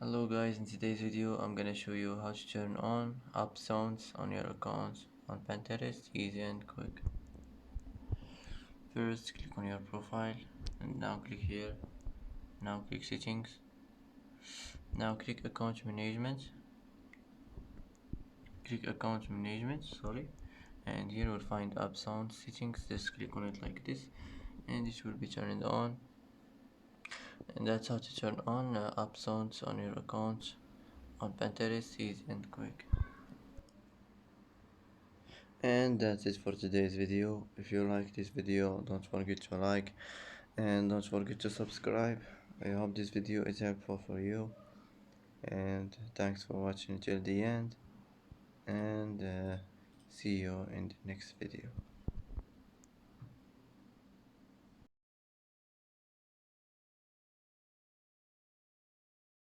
Hello guys, in today's video I'm gonna show you how to turn on app sounds on your accounts on Pinterest, easy and quick. First click on your profile and now click here. Now click settings. Now click account management. Click account management, sorry. And here we'll find app sound settings. Just click on it like this and it will be turned on. And that's how to turn on app sounds on your account on Pinterest, easy and quick. And that's it for today's video. If you like this video, don't forget to like and don't forget to subscribe. I hope this video is helpful for you, and thanks for watching till the end, and see you in the next video.